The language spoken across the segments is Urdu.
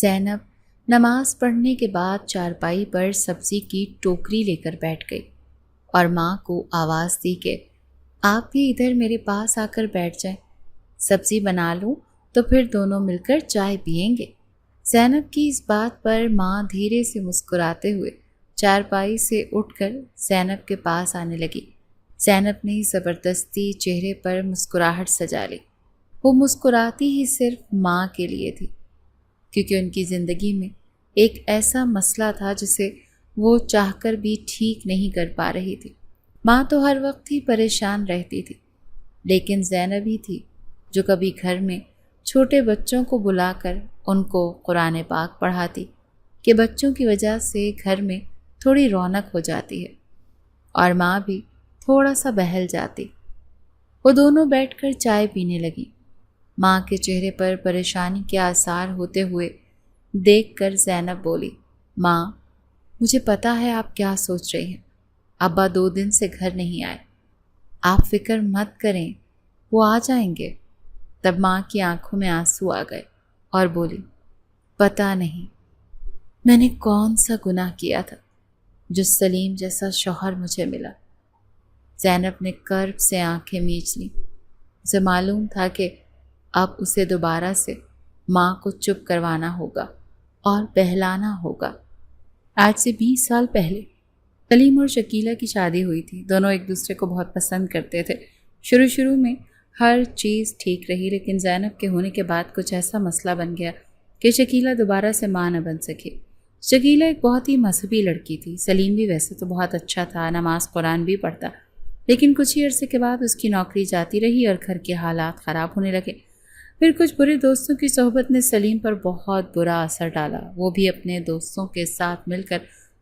زینب نماز پڑھنے کے بعد چارپائی پر سبزی کی ٹوکری لے کر بیٹھ گئی اور ماں کو آواز دی کہ آپ بھی ادھر میرے پاس آ کر بیٹھ جائیں، سبزی بنا لوں تو پھر دونوں مل کر چائے پئیں گے۔ زینب کی اس بات پر ماں دھیرے سے مسکراتے ہوئے چارپائی سے اٹھ کر زینب کے پاس آنے لگی۔ زینب نے زبردستی چہرے پر مسکراہٹ سجا لی۔ وہ مسکراتی ہی صرف ماں کے لیے تھی، کیونکہ ان کی زندگی میں ایک ایسا مسئلہ تھا جسے وہ چاہ کر بھی ٹھیک نہیں کر پا رہی تھی۔ ماں تو ہر وقت ہی پریشان رہتی تھی، لیکن زینب ہی تھی جو کبھی گھر میں چھوٹے بچوں کو بلا کر ان کو قرآن پاک پڑھاتی کہ بچوں کی وجہ سے گھر میں تھوڑی رونق ہو جاتی ہے، اور ماں بھی تھوڑا سا بہل جاتی۔ وہ دونوں بیٹھ کر چائے پینے لگی۔ ماں کے چہرے پر پریشانی کے آثار ہوتے ہوئے دیکھ کر زینب بولی، ماں مجھے پتا ہے آپ کیا سوچ رہی ہیں، ابا 2 دن سے گھر نہیں آئے، آپ فکر مت کریں، وہ آ جائیں گے۔ تب ماں کی آنکھوں میں آنسو آ گئے اور بولی، پتہ نہیں میں نے کون سا گناہ کیا تھا جو سلیم جیسا شوہر مجھے ملا۔ زینب نے کرب سے آنکھیں میچ لیں۔ اسے معلوم تھا کہ اب اسے دوبارہ سے ماں کو چپ کروانا ہوگا اور بہلانا ہوگا۔ آج سے 20 سال پہلے سلیم اور شکیلہ کی شادی ہوئی تھی۔ دونوں ایک دوسرے کو بہت پسند کرتے تھے۔ شروع میں ہر چیز ٹھیک رہی، لیکن زینب کے ہونے کے بعد کچھ ایسا مسئلہ بن گیا کہ شکیلہ دوبارہ سے ماں نہ بن سکی۔ شکیلہ ایک بہت ہی مذہبی لڑکی تھی۔ سلیم بھی ویسے تو بہت اچھا تھا، نماز قرآن بھی پڑھتا، لیکن کچھ ہی عرصے کے بعد اس کی نوکری جاتی رہی اور گھر کے حالات خراب ہونے لگے۔ پھر کچھ برے دوستوں کی صحبت نے سلیم پر بہت برا اثر ڈالا۔ وہ بھی اپنے دوستوں کے ساتھ مل کر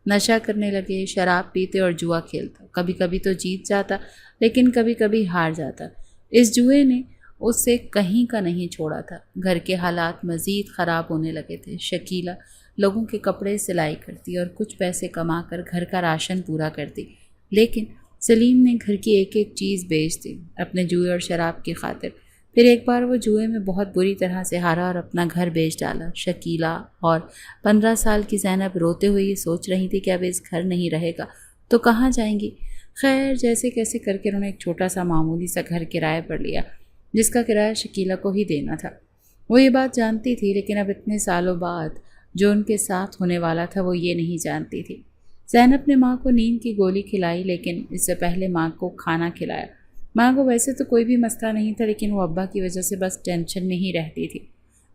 نشہ کرنے لگے، شراب پیتے اور جوا کھیلتا۔ کبھی کبھی تو جیت جاتا، لیکن کبھی کبھی ہار جاتا۔ اس جوئے نے اسے کہیں کا نہیں چھوڑا تھا۔ گھر کے حالات مزید خراب ہونے لگے تھے۔ شکیلہ لوگوں کے کپڑے سلائی کرتی اور کچھ پیسے کما کر گھر کا راشن پورا کرتی، لیکن سلیم نے گھر کی ایک ایک چیز بیچ دی اپنے جوئے اور شراب کی خاطر۔ پھر ایک بار وہ جوئے میں بہت بری طرح سے ہارا اور اپنا گھر بیچ ڈالا۔ شکیلہ اور 15 سال کی زینب روتے ہوئے یہ سوچ رہی تھی کہ اب اس گھر نہیں رہے گا تو کہاں جائیں گی۔ خیر جیسے کیسے کر کے انہوں نے ایک چھوٹا سا معمولی سا گھر کرائے پر لیا، جس کا کرایہ شکیلہ کو ہی دینا تھا۔ وہ یہ بات جانتی تھی، لیکن اب اتنے سالوں بعد جو ان کے ساتھ ہونے والا تھا وہ یہ نہیں جانتی تھی۔ زینب نے ماں کو نیند کی گولی کھلائی، لیکن اس سے پہلے ماں کو کھانا کھلایا۔ ماں کو ویسے تو کوئی بھی مسئلہ نہیں تھا، لیکن وہ ابا کی وجہ سے بس ٹینشن میں ہی رہتی تھی۔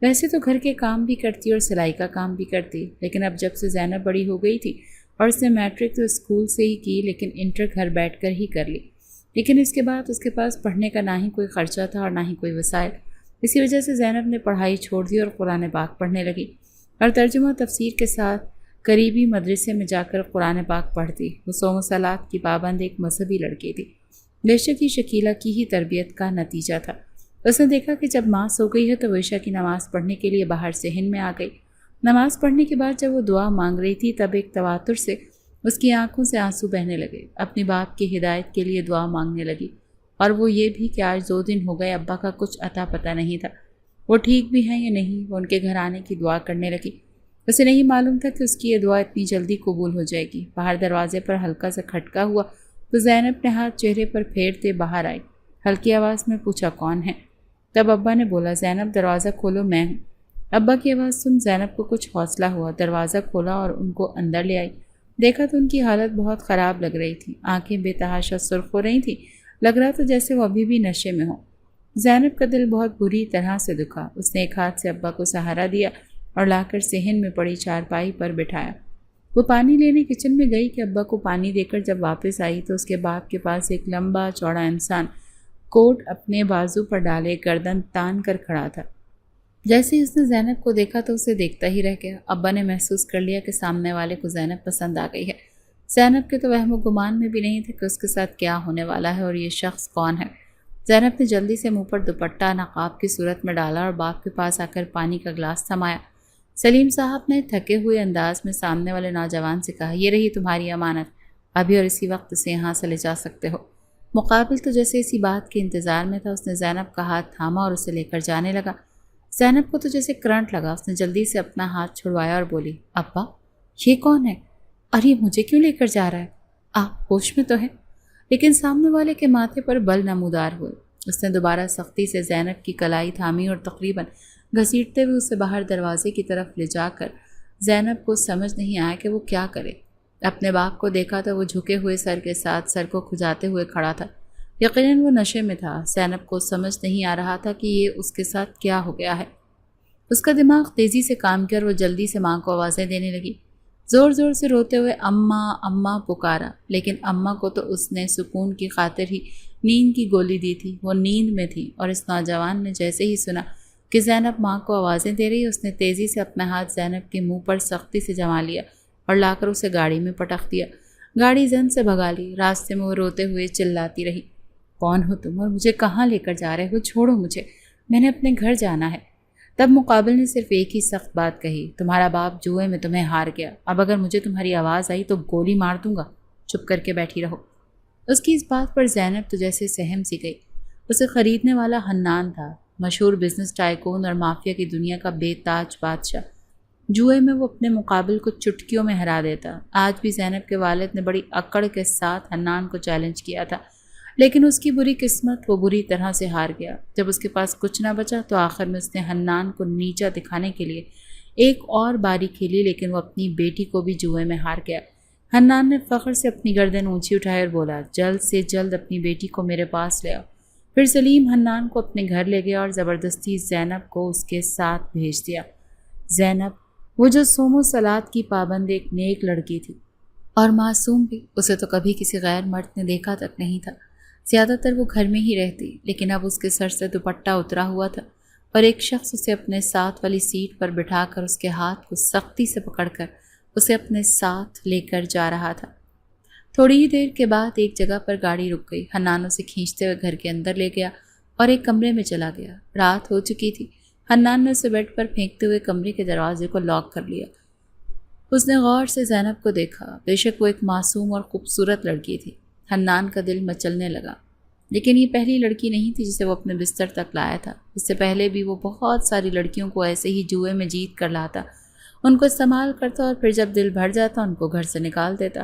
ویسے تو گھر کے کام بھی کرتی اور سلائی کا کام بھی کرتی، لیکن اب جب سے زینب بڑی ہو گئی تھی اور اس نے میٹرک تو اسکول سے ہی کی، لیکن انٹر گھر بیٹھ کر ہی کر لی۔ لیکن اس کے بعد اس کے پاس پڑھنے کا نہ ہی کوئی خرچہ تھا اور نہ ہی کوئی وسائل۔ اسی وجہ سے زینب نے پڑھائی چھوڑ دی اور قرآن پاک پڑھنے لگی اور ترجمہ تفسیر کے ساتھ قریبی مدرسے میں جا کر قرآن پاک پڑھتی۔ وہ صوم و صلات کی پابند ایک مذہبی لڑکی تھی۔ بے شک یہ شکیلہ کی ہی تربیت کا نتیجہ تھا۔ اس نے دیکھا کہ جب ماں سو گئی ہے تو وہ عشاء کی نماز پڑھنے کے لیے باہر صحن میں آ گئی۔ نماز پڑھنے کے بعد جب وہ دعا مانگ رہی تھی تب ایک تواتر سے اس کی آنکھوں سے آنسو بہنے لگے۔ اپنی باپ کی ہدایت کے لیے دعا مانگنے لگی، اور وہ یہ بھی کہ آج 2 دن ہو گئے ابا کا کچھ عطا پتہ نہیں تھا، وہ ٹھیک بھی ہیں یا نہیں۔ وہ ان کے گھر آنے کی دعا کرنے لگی۔ اسے نہیں معلوم تھا کہ اس کی یہ دعا اتنی جلدی قبول ہو جائے گی۔ باہر دروازے پر ہلکا سا کھٹکا ہوا تو زینب نے ہاتھ چہرے پر پھیرتے باہر آئی۔ ہلکی آواز میں پوچھا، کون ہے؟ تب ابا نے بولا، زینب دروازہ کھولو، میں ہوں۔ ابا کی آواز سن زینب کو کچھ حوصلہ ہوا، دروازہ کھولا اور ان کو اندر لے آئی۔ دیکھا تو ان کی حالت بہت خراب لگ رہی تھی، آنکھیں بے تحاشا سرخ ہو رہی تھیں، لگ رہا تھا جیسے وہ ابھی بھی نشے میں ہوں۔ زینب کا دل بہت بری طرح سے دکھا۔ اس نے ایک ہاتھ سے ابا کو سہارا دیا اور لا کر صحن میں پڑی چارپائی پر بٹھایا۔ وہ پانی لینے کچن میں گئی کہ ابا کو پانی دے کر جب واپس آئی تو اس کے باپ کے پاس ایک لمبا چوڑا انسان کوٹ اپنے بازو پر ڈالے گردن تان کر کھڑا تھا۔ جیسے اس نے زینب کو دیکھا تو اسے دیکھتا ہی رہ گیا۔ ابا نے محسوس کر لیا کہ سامنے والے کو زینب پسند آ گئی ہے۔ زینب کے تو وہم و گمان میں بھی نہیں تھا کہ اس کے ساتھ کیا ہونے والا ہے اور یہ شخص کون ہے۔ زینب نے جلدی سے منہ پر دوپٹہ نقاب کی صورت میں ڈالا اور باپ کے پاس آ کر پانی کا گلاس تھمایا۔ سلیم صاحب نے تھکے ہوئے انداز میں سامنے والے نوجوان سے کہا، یہ رہی تمہاری امانت، ابھی اور اسی وقت اسے یہاں سے لے جا سکتے ہو۔ مقابل تو جیسے اسی بات کے انتظار میں تھا، اس نے زینب کا ہاتھ تھاما اور اسے لے کر جانے لگا۔ زینب کو تو جیسے کرنٹ لگا، اس نے جلدی سے اپنا ہاتھ چھڑوایا اور بولی، ابا یہ کون ہے؟ ارے مجھے کیوں لے کر جا رہا ہے؟ آپ ہوش میں تو ہے؟ لیکن سامنے والے کے ماتھے پر بل نمودار ہوئے۔ اس نے دوبارہ سختی سے زینب کی کلائی تھامی اور تقریباً گھسیٹتے ہوئے اسے باہر دروازے کی طرف لے جا کر زینب کو سمجھ نہیں آیا کہ وہ کیا کرے۔ اپنے باپ کو دیکھا تو وہ جھکے ہوئے سر کے ساتھ سر کو کھجاتے ہوئے کھڑا تھا۔ یقیناً وہ نشے میں تھا۔ زینب کو سمجھ نہیں آ رہا تھا کہ یہ اس کے ساتھ کیا ہو گیا ہے۔ اس کا دماغ تیزی سے کام کیا اور وہ جلدی سے ماں کو آوازیں دینے لگی، زور زور سے روتے ہوئے اماں اماں پکارا۔ لیکن اماں کو تو اس نے سکون کی خاطر ہی نیند کی گولی دی تھی، وہ نیند میں تھی۔ اور اس نوجوان نے جیسے ہی سنا کہ زینب ماں کو آوازیں دے رہی، اس نے تیزی سے اپنا ہاتھ زینب کے منہ پر سختی سے جما لیا اور لا کر اسے گاڑی میں پٹخ دیا۔ گاڑی زن سے بھگا لی۔ راستے میں وہ روتے ہوئے چلاتی رہی، کون ہو تم اور مجھے کہاں لے کر جا رہے ہو؟ چھوڑو مجھے، میں نے اپنے گھر جانا ہے۔ تب مقابل نے صرف ایک ہی سخت بات کہی، تمہارا باپ جوئے میں تمہیں ہار گیا، اب اگر مجھے تمہاری آواز آئی تو گولی مار دوں گا، چپ کر کے بیٹھی رہو۔ اس کی اس بات پر زینب تو جیسے سہم سی گئی۔ اسے خریدنے والا حنان تھا، مشہور بزنس ٹائکون اور مافیا کی دنیا کا بے تاج بادشاہ۔ جوئے میں وہ اپنے مقابل کو چٹکیوں میں ہرا دیتا۔ آج بھی زینب کے والد نے بڑی اکڑ کے ساتھ حنان کو چیلنج کیا تھا، لیکن اس کی بری قسمت، وہ بری طرح سے ہار گیا۔ جب اس کے پاس کچھ نہ بچا تو آخر میں اس نے حنان کو نیچا دکھانے کے لیے ایک اور باری کھیلی، لیکن وہ اپنی بیٹی کو بھی جوئے میں ہار گیا۔ حنان نے فخر سے اپنی گردن اونچی اٹھائی اور بولا، جلد سے جلد اپنی بیٹی کو میرے پاس لے آؤ۔ پھر سلیم حنان کو اپنے گھر لے گیا اور زبردستی زینب کو اس کے ساتھ بھیج دیا۔ زینب، وہ جو صوم و صلات کی پابند ایک نیک لڑکی تھی اور معصوم بھی، اسے تو کبھی کسی غیر مرد نے دیکھا تک نہیں تھا۔ زیادہ تر وہ گھر میں ہی رہتی، لیکن اب اس کے سر سے دوپٹہ اترا ہوا تھا اور ایک شخص اسے اپنے ساتھ والی سیٹ پر بٹھا کر اس کے ہاتھ کو سختی سے پکڑ کر اسے اپنے ساتھ لے کر جا رہا تھا۔ تھوڑی ہی دیر کے بعد ایک جگہ پر گاڑی رک گئی۔ حنان اسے کھینچتے ہوئے گھر کے اندر لے گیا اور ایک کمرے میں چلا گیا۔ رات ہو چکی تھی۔ حنان نے اسے بیڈ پر پھینکتے ہوئے کمرے کے دروازے کو لاک کر لیا۔ اس نے غور سے زینب کو دیکھا۔ بے شک وہ ایک معصوم اور خوبصورت لڑکی تھی۔ حنان کا دل مچلنے لگا، لیکن یہ پہلی لڑکی نہیں تھی جسے وہ اپنے بستر تک لایا تھا۔ اس سے پہلے بھی وہ بہت ساری لڑکیوں کو ایسے ہی جوئے میں جیت کر لاتا، ان کو استعمال کرتا اور پھر جب دل بھر جاتا ان کو گھر سے نکال دیتا۔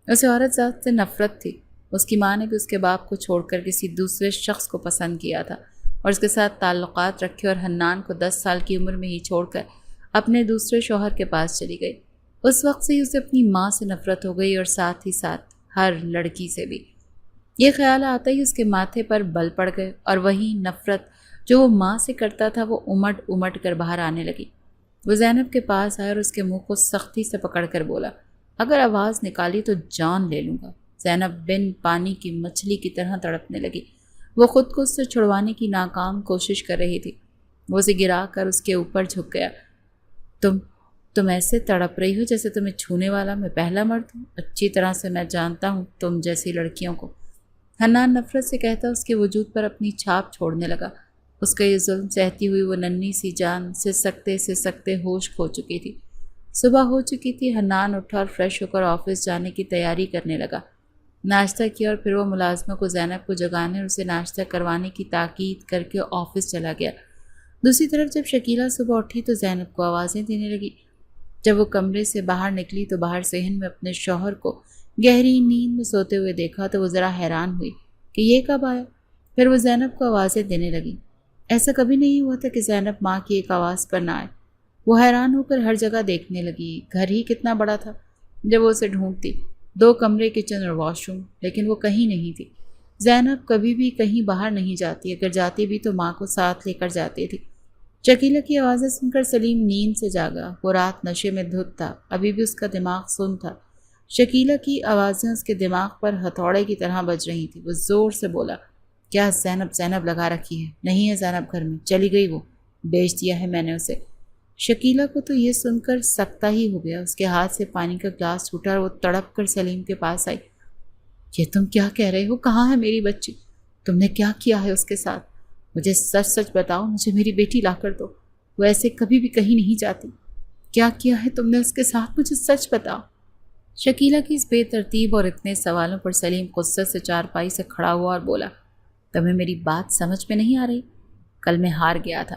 اسے عورت ذات سے نفرت تھی۔ اس کی ماں نے بھی اس کے باپ کو چھوڑ کر کسی دوسرے شخص کو پسند کیا تھا اور اس کے ساتھ تعلقات رکھے، اور حنان کو 10 سال کی عمر میں ہی چھوڑ کر اپنے دوسرے شوہر کے پاس چلی گئی۔ اس وقت سے ہی اسے اپنی ماں سے نفرت ہو گئی اور ساتھ ہی ساتھ ہر لڑکی سے بھی۔ یہ خیال آتا ہی اس کے ماتھے پر بل پڑ گئے اور وہی نفرت جو وہ ماں سے کرتا تھا وہ امٹ امٹ کر باہر آنے لگی۔ وہ زینب کے پاس آیا اور اس کے منہ کو سختی سے پکڑ کر بولا، اگر آواز نکالی تو جان لے لوں گا۔ زینب بن پانی کی مچھلی کی طرح تڑپنے لگی۔ وہ خود کو اس سے چھڑوانے کی ناکام کوشش کر رہی تھی۔ وہ اسے گرا کر اس کے اوپر جھک گیا۔ تم ایسے تڑپ رہی ہو جیسے تمہیں چھونے والا میں پہلا مرد ہوں۔ اچھی طرح سے میں جانتا ہوں تم جیسی لڑکیوں کو۔ حنان نفرت سے کہتا اس کے وجود پر اپنی چھاپ چھوڑنے لگا۔ اس کا یہ ظلم سہتی ہوئی وہ ننھی سی جان سسکتے ہوش کھو چکی تھی۔ صبح ہو چکی تھی۔ حنان اٹھا اور فریش ہو کر آفس جانے کی تیاری کرنے لگا۔ ناشتہ کیا اور پھر وہ ملازمہ کو زینب کو جگانے اور اسے ناشتہ کروانے کی تاکید کر کے آفس چلا گیا۔ دوسری طرف جب شکیلہ صبح اٹھی تو زینب کو آوازیں دینے لگی۔ جب وہ کمرے سے باہر نکلی تو باہر صحن میں اپنے شوہر کو گہری نیند میں سوتے ہوئے دیکھا تو وہ ذرا حیران ہوئی کہ یہ کب آیا۔ پھر وہ زینب کو آوازیں دینے لگی۔ ایسا کبھی نہیں ہوا تھا کہ زینب ماں کی ایک آواز پر نہ آئے۔ وہ حیران ہو کر ہر جگہ دیکھنے لگی۔ گھر ہی کتنا بڑا تھا جب وہ اسے ڈھونڈتی، 2 کمرے، کچن اور واش روم، لیکن وہ کہیں نہیں تھی۔ زینب کبھی بھی کہیں باہر نہیں جاتی، اگر جاتی بھی تو ماں کو ساتھ لے کر جاتی تھی۔ شکیلہ کی آوازیں سن کر سلیم نیند سے جاگا۔ وہ رات نشے میں دھت تھا، ابھی بھی اس کا دماغ سن تھا۔ شکیلہ کی آوازیں اس کے دماغ پر ہتھوڑے کی طرح بج رہی تھی۔ وہ زور سے بولا، کیا زینب لگا رکھی ہے؟ نہیں ہے زینب گھر میں، چلی گئی، وہ بیچ دیا ہے میں نے اسے۔ شکیلہ کو تو یہ سن کر سکتہ ہی ہو گیا۔ اس کے ہاتھ سے پانی کا گلاس چھوٹا اور وہ تڑپ کر سلیم کے پاس آئی۔ یہ تم کیا کہہ رہے ہو؟ کہاں ہے میری بچی؟ تم نے کیا کیا ہے اس کے ساتھ؟ مجھے سچ سچ بتاؤ، مجھے میری بیٹی لا کر دو، وہ ایسے کبھی بھی کہیں نہیں جاتی۔ کیا کیا ہے تم نے اس کے ساتھ؟ مجھے سچ بتاؤ۔ شکیلہ کی اس بے ترتیب اور اتنے سوالوں پر سلیم غصے سے چارپائی سے کھڑا ہوا اور بولا، تمہیں میری بات سمجھ میں نہیں آ رہی؟ کل میں ہار گیا تھا،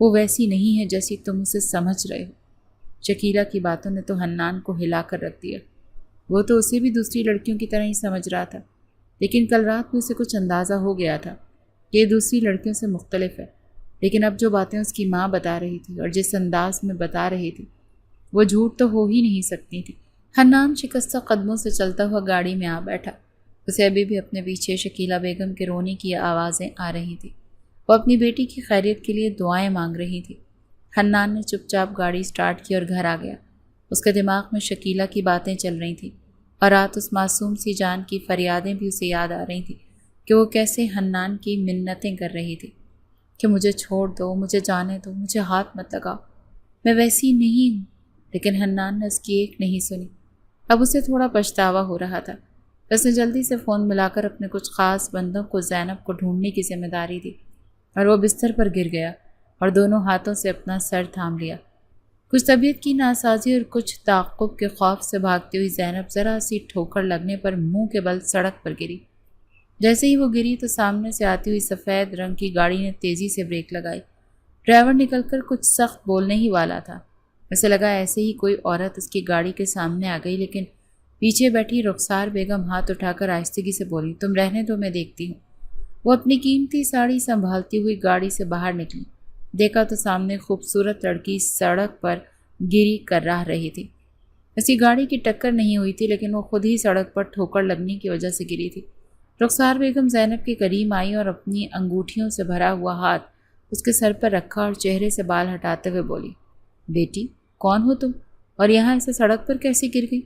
وہ ویسی نہیں ہے جیسی تم اسے سمجھ رہے ہو۔ شکیلا کی باتوں نے تو حنان کو ہلا کر رکھ دیا۔ وہ تو اسے بھی دوسری لڑکیوں کی طرح ہی سمجھ رہا تھا، لیکن کل رات میں اسے کچھ اندازہ ہو گیا تھا کہ یہ دوسری لڑکیوں سے مختلف ہے۔ لیکن اب جو باتیں اس کی ماں بتا رہی تھی اور جس انداز میں بتا رہی تھی، وہ جھوٹ تو ہو ہی نہیں سکتی تھی۔ حنان شکستہ قدموں سے چلتا ہوا گاڑی میں آ بیٹھا۔ اسے ابھی بھی اپنے پیچھے شکیلا بیگم کے رونے کی آوازیں آ رہی تھیں۔ وہ اپنی بیٹی کی خیریت کے لیے دعائیں مانگ رہی تھی۔ حنان نے چپ چاپ گاڑی سٹارٹ کی اور گھر آ گیا۔ اس کے دماغ میں شکیلا کی باتیں چل رہی تھیں اور رات اس معصوم سی جان کی فریادیں بھی اسے یاد آ رہی تھیں کہ وہ کیسے حنان کی منتیں کر رہی تھی کہ مجھے چھوڑ دو، مجھے جانے دو، مجھے ہاتھ مت لگاؤ، میں ویسی نہیں ہوں۔ لیکن حنان نے اس کی ایک نہیں سنی۔ اب اسے تھوڑا پچھتاوا ہو رہا تھا۔ اس نے جلدی سے فون ملا کر اپنے کچھ خاص بندوں کو زینب کو ڈھونڈنے کی ذمہ داری دی اور وہ بستر پر گر گیا اور دونوں ہاتھوں سے اپنا سر تھام لیا۔ کچھ طبیعت کی ناسازی اور کچھ تعاقب کے خوف سے بھاگتی ہوئی زینب ذرا سی ٹھوکر لگنے پر منہ کے بل سڑک پر گری۔ جیسے ہی وہ گری تو سامنے سے آتی ہوئی سفید رنگ کی گاڑی نے تیزی سے بریک لگائی۔ ڈرائیور نکل کر کچھ سخت بولنے ہی والا تھا۔ اسے لگا ایسے ہی کوئی عورت اس کی گاڑی کے سامنے آ گئی، لیکن پیچھے بیٹھی رخسار بیگم ہاتھ اٹھا کر آہستگی سے بولی، تم رہنے دو، میں دیکھتی ہوں۔ وہ اپنی قیمتی ساڑی سنبھالتی ہوئی گاڑی سے باہر نکلی۔ دیکھا تو سامنے خوبصورت لڑکی سڑک پر گری کر رہی تھی۔ اس کی گاڑی کی ٹکر نہیں ہوئی تھی، لیکن وہ خود ہی سڑک پر ٹھوکر لگنے کی وجہ سے گری تھی۔ رخسار بیگم زینب کے قریب آئی اور اپنی انگوٹھیوں سے بھرا ہوا ہاتھ اس کے سر پر رکھا اور چہرے سے بال ہٹاتے ہوئے بولی، بیٹی کون ہو تم اور یہاں ایسے سڑک پر کیسے گر گئی؟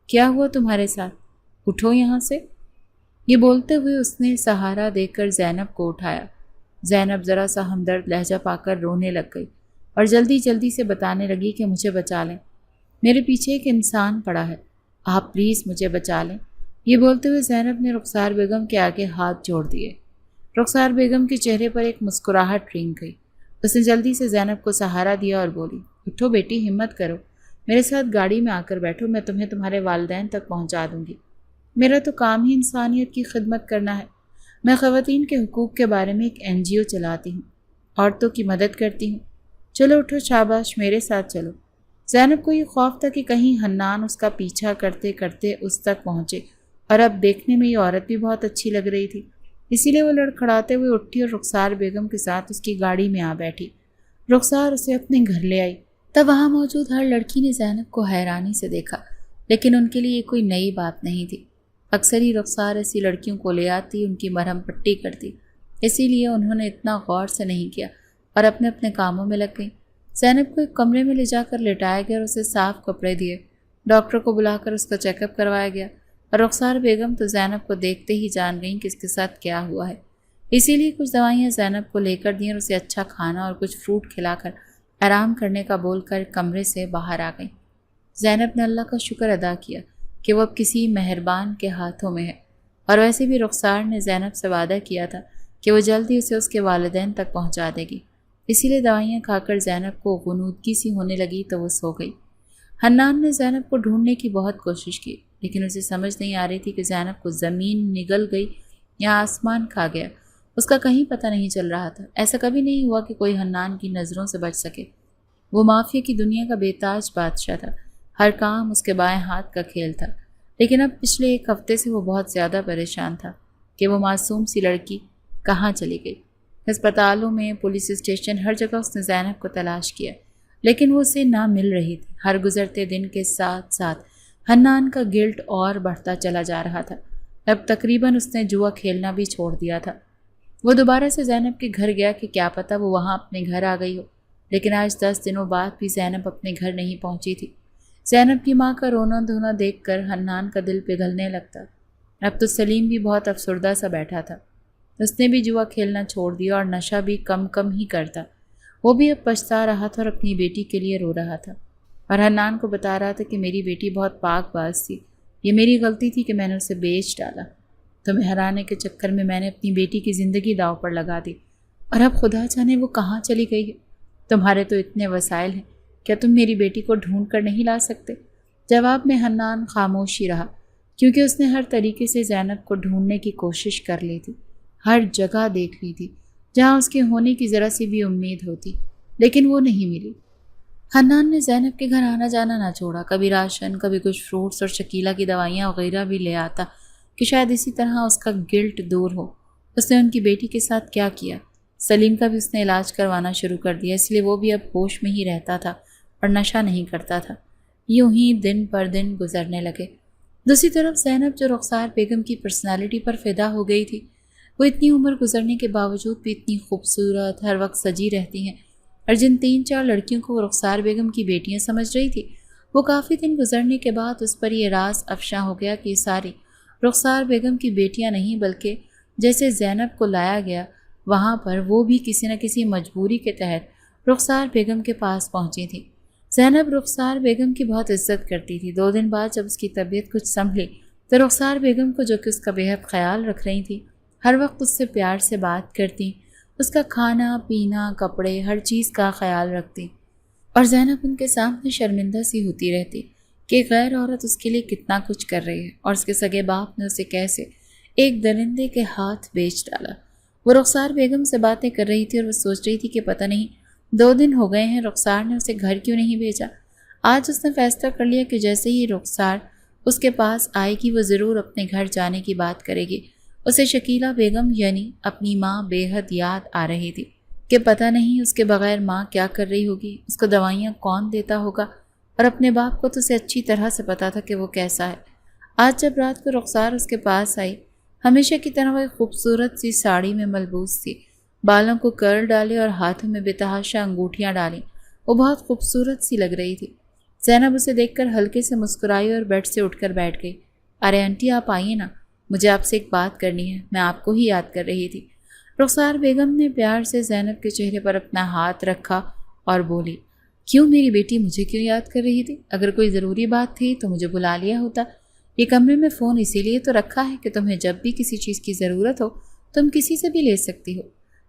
کیا ہوا تمہارے ساتھ؟ اٹھو یہاں سے۔ یہ بولتے ہوئے اس نے سہارا دے کر زینب کو اٹھایا۔ زینب ذرا سا ہمدرد لہجہ پا کر رونے لگ گئی اور جلدی جلدی سے بتانے لگی کہ مجھے بچا لیں، میرے پیچھے ایک انسان پڑا ہے، آپ پلیز مجھے بچا لیں۔ یہ بولتے ہوئے زینب نے رخسار بیگم کے آگے ہاتھ جوڑ دیے۔ رخسار بیگم کے چہرے پر ایک مسکراہٹ رنگ گئی۔ اس نے جلدی سے زینب کو سہارا دیا اور بولی، اٹھو بیٹی، ہمت کرو، میرے ساتھ گاڑی میں آ کر بیٹھو، میں تمہیں تمہارے والدین تک پہنچا دوں گی۔ میرا تو کام ہی انسانیت کی خدمت کرنا ہے۔ میں خواتین کے حقوق کے بارے میں ایک NGO چلاتی ہوں، عورتوں کی مدد کرتی ہوں۔ چلو اٹھو، شاباش، میرے ساتھ چلو۔ زینب کو یہ خوف تھا کہ کہیں حنان اس کا پیچھا کرتے کرتے اس تک پہنچے، اور اب دیکھنے میں یہ عورت بھی بہت اچھی لگ رہی تھی، اسی لیے وہ لڑکھڑاتے ہوئے اٹھی اور رخسار بیگم کے ساتھ اس کی گاڑی میں آ بیٹھی۔ رخسار اسے اپنے گھر لے آئی۔ تب وہاں موجود ہر لڑکی نے زینب کو حیرانی سے دیکھا، لیکن ان کے لیے یہ کوئی نئی بات نہیں تھی۔ اکثر ہی رخسار ایسی لڑکیوں کو لے آتی، ان کی مرہم پٹی کرتی، اسی لیے انہوں نے اتنا غور سے نہیں کیا اور اپنے اپنے کاموں میں لگ گئیں۔ زینب کو ایک کمرے میں لے جا کر لٹایا گیا اور اسے صاف کپڑے دیے۔ ڈاکٹر کو بلا کر اس کا چیک اپ کروایا گیا اور رخسار بیگم تو زینب کو دیکھتے ہی جان گئیں کہ اس کے ساتھ کیا ہوا ہے۔ اسی لیے کچھ دوائیاں زینب کو لے کر دیں اور اسے اچھا کھانا اور کچھ فروٹ کھلا کر آرام کرنے کا بول کر کمرے سے باہر آ گئیں۔ زینب نے اللہ کا شکر ادا کیا کہ وہ اب کسی مہربان کے ہاتھوں میں ہے، اور ویسے بھی رخسار نے زینب سے وعدہ کیا تھا کہ وہ جلدی اسے اس کے والدین تک پہنچا دے گی۔ اسی لیے دوائیاں کھا کر زینب کو غنودگی سی ہونے لگی تو وہ سو گئی۔ حنان نے زینب کو ڈھونڈنے کی بہت کوشش کی، لیکن اسے سمجھ نہیں آ رہی تھی کہ زینب کو زمین نگل گئی یا آسمان کھا گیا، اس کا کہیں پتہ نہیں چل رہا تھا۔ ایسا کبھی نہیں ہوا کہ کوئی حنان کی نظروں سے بچ سکے۔ وہ مافیا کی دنیا کا بے تاج بادشاہ تھا، ہر کام اس کے بائیں ہاتھ کا کھیل تھا، لیکن اب پچھلے ایک ہفتے سے وہ بہت زیادہ پریشان تھا کہ وہ معصوم سی لڑکی کہاں چلی گئی۔ ہسپتالوں میں، پولیس اسٹیشن، ہر جگہ اس نے زینب کو تلاش کیا، لیکن وہ اسے نہ مل رہی تھی۔ ہر گزرتے دن کے ساتھ ساتھ حنان کا گلٹ اور بڑھتا چلا جا رہا تھا۔ اب تقریباً اس نے جوا کھیلنا بھی چھوڑ دیا تھا۔ وہ دوبارہ سے زینب کے گھر گیا کہ کیا پتہ وہ وہاں اپنے گھر آ گئی ہو، لیکن آج 10 دنوں بعد بھی زینب اپنے گھر نہیں پہنچی تھی۔ زینب کی ماں کا رونا دھونا دیکھ کر حنان کا دل پگھلنے لگتا۔ اب تو سلیم بھی بہت افسردہ سا بیٹھا تھا۔ اس نے بھی جوا کھیلنا چھوڑ دیا اور نشہ بھی کم ہی کرتا۔ وہ بھی اب پچھتا رہا تھا اور اپنی بیٹی کے لیے رو رہا تھا، اور حنان کو بتا رہا تھا کہ میری بیٹی بہت پاک باز تھی، یہ میری غلطی تھی کہ میں نے اسے بیچ ڈالا، تمہیں ہرانے کے چکر میں میں نے اپنی بیٹی کی زندگی داؤ پر لگا دی، اور اب خدا جانے وہ کہاں چلی گئی ہے۔ تمہارے تو اتنے وسائل ہیں، کیا تم میری بیٹی کو ڈھونڈ کر نہیں لا سکتے؟ جواب میں حنان خاموش ہی رہا، کیونکہ اس نے ہر طریقے سے زینب کو ڈھونڈنے کی کوشش کر لی تھی، ہر جگہ دیکھ لی تھی جہاں اس کے ہونے کی ذرا سی بھی امید ہوتی۔ لیکن وہ نہیں ملی۔ حنان نے زینب کے گھر آنا جانا نہ چھوڑا، کبھی راشن، کبھی کچھ فروٹس اور شکیلہ کی دوائیاں وغیرہ بھی لے آتا کہ شاید اسی طرح اس کا گلٹ دور ہو۔ اس نے ان کی بیٹی کے ساتھ کیا کیا؟ سلیم کا بھی اس نے علاج کروانا شروع کر دیا، اس لیے وہ بھی اب ہوش میں ہی رہتا تھا اور نشہ نہیں کرتا تھا۔ یوں ہی دن پر دن گزرنے لگے۔ دوسری طرف زینب جو رخسار بیگم کی پرسنالٹی پر فدا ہو گئی تھی، وہ اتنی عمر گزرنے کے باوجود بھی اتنی خوبصورت، ہر وقت سجی رہتی ہیں، اور جن 3-4 لڑکیوں کو وہ رخسار بیگم کی بیٹیاں سمجھ رہی تھی، وہ کافی دن گزرنے کے بعد اس پر یہ راز افشاں ہو گیا کہ یہ ساری رخسار بیگم کی بیٹیاں نہیں، بلکہ جیسے زینب کو لایا گیا وہاں پر وہ بھی کسی نہ کسی مجبوری کے تحت رخسار بیگم کے پاس پہنچی تھی۔ زینب رخسار بیگم کی بہت عزت کرتی تھی۔ 2 دن بعد جب اس کی طبیعت کچھ سنبھلی تو رخسار بیگم کو، جو کہ اس کا بے حد خیال رکھ رہی تھی، ہر وقت اس سے پیار سے بات کرتی، اس کا کھانا پینا، کپڑے، ہر چیز کا خیال رکھتی، اور زینب ان کے سامنے شرمندہ سی ہوتی رہتی کہ غیر عورت اس کے لیے کتنا کچھ کر رہی ہے، اور اس کے سگے باپ نے اسے کیسے ایک درندے کے ہاتھ بیچ ڈالا۔ وہ رخسار بیگم سے باتیں کر رہی تھی اور وہ سوچ رہی تھی کہ پتہ نہیں 2 دن ہو گئے ہیں رخسار نے اسے گھر کیوں نہیں بھیجا۔ آج اس نے فیصلہ کر لیا کہ جیسے ہی رخسار اس کے پاس آئے گی وہ ضرور اپنے گھر جانے کی بات کرے گی۔ اسے شکیلہ بیگم یعنی اپنی ماں بے حد یاد آ رہی تھی کہ پتہ نہیں اس کے بغیر ماں کیا کر رہی ہوگی، اس کو دوائیاں کون دیتا ہوگا، اور اپنے باپ کو تو اسے اچھی طرح سے پتہ تھا کہ وہ کیسا ہے۔ آج جب رات کو رخسار اس کے پاس آئی، ہمیشہ کی طرح وہ ایک خوبصورت سی ساڑی میں ملبوس تھی، بالوں کو کرل ڈالے اور ہاتھوں میں بتحاشا انگوٹھیاں ڈالیں۔ وہ بہت خوبصورت سی لگ رہی تھی۔ زینب اسے دیکھ کر ہلکے سے مسکرائی اور بیڈ سے اٹھ کر بیٹھ گئی۔ ارے آنٹی آپ آئیے نا، مجھے آپ سے ایک بات کرنی ہے، میں آپ کو ہی یاد کر رہی تھی۔ رخسار بیگم نے پیار سے زینب کے چہرے پر اپنا ہاتھ رکھا اور بولی، کیوں میری بیٹی مجھے کیوں یاد کر رہی تھی؟ اگر کوئی ضروری بات تھی تو مجھے بلا لیا ہوتا۔ یہ کمرے میں فون اسی لیے تو رکھا ہے کہ تمہیں جب بھی کسی چیز کی ضرورت ہو تم کسی سے بھی لے سکتی ہو۔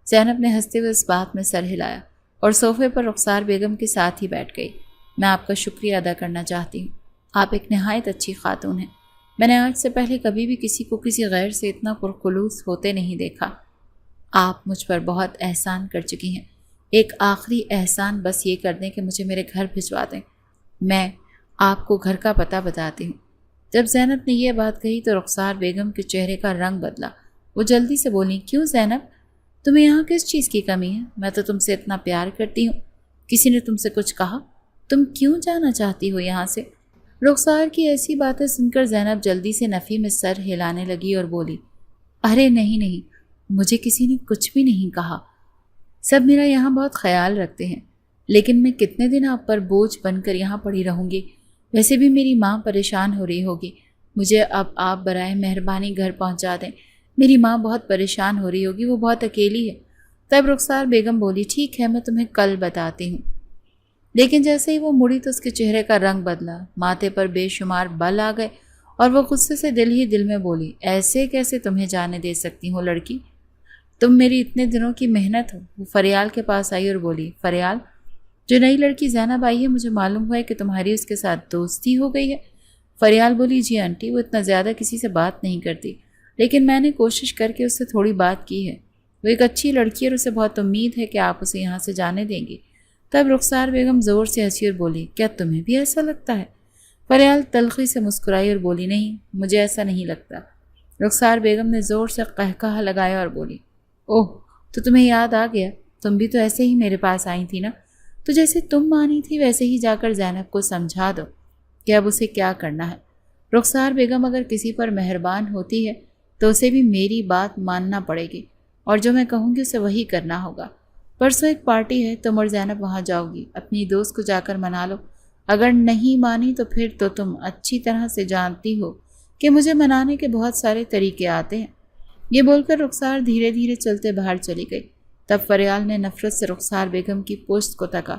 زینب نے ہنستے ہوئے اس بات میں سر ہلایا اور صوفے پر رخسار بیگم کے ساتھ ہی بیٹھ گئی۔ میں آپ کا شکریہ ادا کرنا چاہتی ہوں، آپ ایک نہایت اچھی خاتون ہیں۔ میں نے آج سے پہلے کبھی بھی کسی کو کسی غیر سے اتنا پرخلوص ہوتے نہیں دیکھا۔ آپ مجھ پر بہت احسان کر چکی ہیں، ایک آخری احسان بس یہ کر دیں کہ مجھے میرے گھر بھجوا دیں، میں آپ کو گھر کا پتہ بتاتی ہوں۔ جب زینب نے یہ بات کہی تو رخسار بیگم کے چہرے کا رنگ بدلا۔ وہ جلدی سے بولی، کیوں زینب، تمہیں یہاں کس چیز کی کمی ہے؟ میں تو تم سے اتنا پیار کرتی ہوں، کسی نے تم سے کچھ کہا؟ تم کیوں جانا چاہتی ہو یہاں سے؟ رخسار کی ایسی باتیں سن کر زینب جلدی سے نفی میں سر ہلانے لگی اور بولی، ارے نہیں، مجھے کسی نے کچھ بھی نہیں کہا، سب میرا یہاں بہت خیال رکھتے ہیں، لیکن میں کتنے دن آپ پر بوجھ بن کر یہاں پڑی رہوں گی؟ ویسے بھی میری ماں پریشان ہو رہی ہوگی، مجھے اب آپ برائے مہربانی گھر پہنچا دیں، میری ماں بہت پریشان ہو رہی ہوگی، وہ بہت اکیلی ہے۔ تب رخسار بیگم بولی، ٹھیک ہے، میں تمہیں کل بتاتی ہوں۔ لیکن جیسے ہی وہ مڑی تو اس کے چہرے کا رنگ بدلا، ماتھے پر بے شمار بل آ گئے اور وہ غصے سے دل ہی دل میں بولی، ایسے کیسے تمہیں جانے دے سکتی ہوں لڑکی، تم میری اتنے دنوں کی محنت ہو۔ وہ فریال کے پاس آئی اور بولی، فریال، جو نئی لڑکی زینب آئی ہے مجھے معلوم ہوا ہے کہ تمہاری اس کے ساتھ دوستی ہو گئی ہے۔ فریال بولی، جی آنٹی، وہ اتنا زیادہ کسی سے بات نہیں کرتی، لیکن میں نے کوشش کر کے اس سے تھوڑی بات کی ہے، وہ ایک اچھی لڑکی ہے اور اسے بہت امید ہے کہ آپ اسے یہاں سے جانے دیں گی۔ تب رخسار بیگم زور سے ہنسی اور بولی، کیا تمہیں بھی ایسا لگتا ہے؟ فریال تلخی سے مسکرائی اور بولی، نہیں، مجھے ایسا نہیں لگتا۔ رخسار بیگم نے زور سے قہقہہ لگایا اور بولی، اوہ، تو تمہیں یاد آ گیا، تم بھی تو ایسے ہی میرے پاس آئی تھی نا، تو جیسے تم مانی تھی ویسے ہی جا کر زینب کو سمجھا دو کہ اب اسے کیا کرنا ہے۔ رخسار بیگم اگر کسی پر مہربان ہوتی ہے تو اسے بھی میری بات ماننا پڑے گی، اور جو میں کہوں گی اسے وہی کرنا ہوگا۔ پرسوں ایک پارٹی ہے، تم اور زینب وہاں جاؤ گی، اپنی دوست کو جا کر منا لو، اگر نہیں مانی تو پھر تو تم اچھی طرح سے جانتی ہو کہ مجھے منانے کے بہت سارے طریقے آتے ہیں۔ یہ بول کر رخسار دھیرے دھیرے چلتے باہر چلی گئی۔ تب فریال نے نفرت سے رخسار بیگم کی پوست کو تکا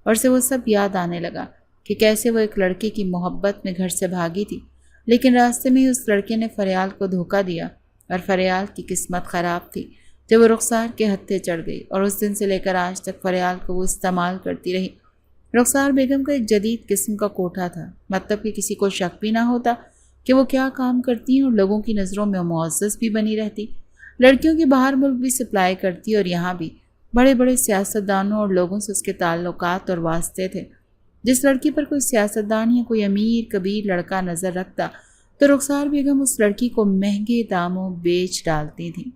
اور اسے وہ سب یاد آنے لگا کہ کیسے وہ ایک لڑکے کی محبت میں گھر سے بھاگی تھی، لیکن راستے میں ہی اس لڑکے نے فریال کو دھوکہ دیا، اور فریال کی قسمت خراب تھی جو وہ رخسار کے ہتھے چڑھ گئی، اور اس دن سے لے کر آج تک فریال کو وہ استعمال کرتی رہی۔ رخسار بیگم کا ایک جدید قسم کا کوٹھا تھا، مطلب کہ کسی کو شک بھی نہ ہوتا کہ وہ کیا کام کرتی ہیں، اور لوگوں کی نظروں میں معزز بھی بنی رہتی۔ لڑکیوں کی باہر ملک بھی سپلائی کرتی اور یہاں بھی، بڑے بڑے سیاستدانوں اور لوگوں سے اس کے تعلقات اور واسطے تھے۔ جس لڑکی پر کوئی سیاستدان یا کوئی امیر کبیر لڑکا نظر رکھتا تو رخسار بیگم اس لڑکی کو مہنگے داموں بیچ ڈالتی تھیں۔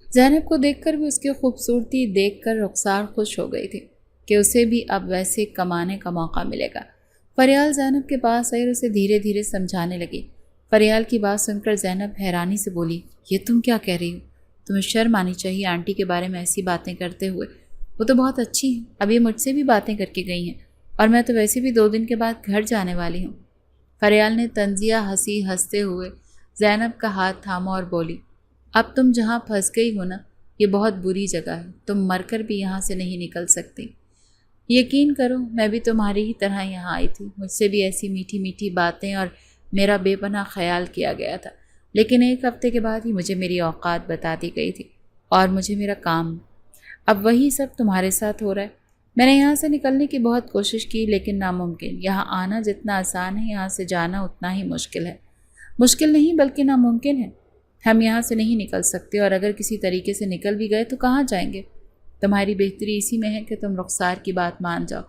زینب کو دیکھ کر بھی اس کی خوبصورتی دیکھ کر رخسار خوش ہو گئی تھی کہ اسے بھی اب ویسے کمانے کا موقع ملے گا۔ فریال زینب کے پاس آئی اور اسے دھیرے دھیرے سمجھانے لگی۔ فریال کی بات سن کر زینب حیرانی سے بولی، یہ تم کیا کہہ رہی ہو؟ تمہیں شرم آنی چاہیے آنٹی کے بارے میں ایسی باتیں کرتے ہوئے۔ وہ تو بہت اچھی ہیں، اب یہ مجھ سے بھی باتیں کر کے گئی ہیں، اور میں تو ویسے بھی 2 دن کے بعد گھر جانے والی ہوں۔ فریال نے طنزیہ ہنستے ہوئے زینب کا ہاتھ تھاما اور بولی، اب تم جہاں پھنس گئی ہو نا، یہ بہت بری جگہ ہے، تم مر کر بھی یہاں سے نہیں نکل سکتی۔ یقین کرو میں بھی تمہاری ہی طرح یہاں آئی تھی، مجھ سے بھی ایسی میٹھی میٹھی باتیں اور میرا بے پناہ خیال کیا گیا تھا، لیکن 1 ہفتے کے بعد ہی مجھے میری اوقات بتا دی گئی تھی اور مجھے میرا کام۔ اب وہی سب تمہارے ساتھ ہو رہا ہے۔ میں نے یہاں سے نکلنے کی بہت کوشش کی لیکن ناممکن۔ یہاں آنا جتنا آسان ہے یہاں سے جانا اتنا ہی مشکل ہے۔ مشکل نہیں بلکہ ناممکن ہے۔ ہم یہاں سے نہیں نکل سکتے، اور اگر کسی طریقے سے نکل بھی گئے تو کہاں جائیں گے؟ تمہاری بہتری اسی میں ہے کہ تم رخسار کی بات مان جاؤ۔